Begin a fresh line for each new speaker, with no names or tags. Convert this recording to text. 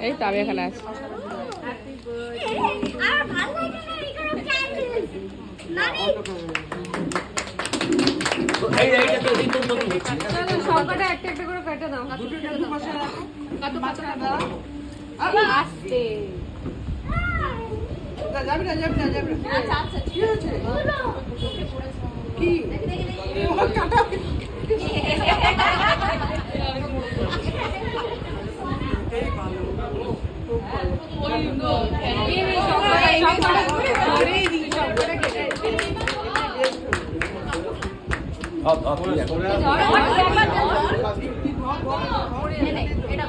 এই তো আমি এখানে আছি।
সবকটা একটা একটা করে কেটে দাও। আস্তে
যাবে না যাবে না যাবে না।
আচ্ছা আচ্ছা
কি হয়েছে? কি কাটা
এটা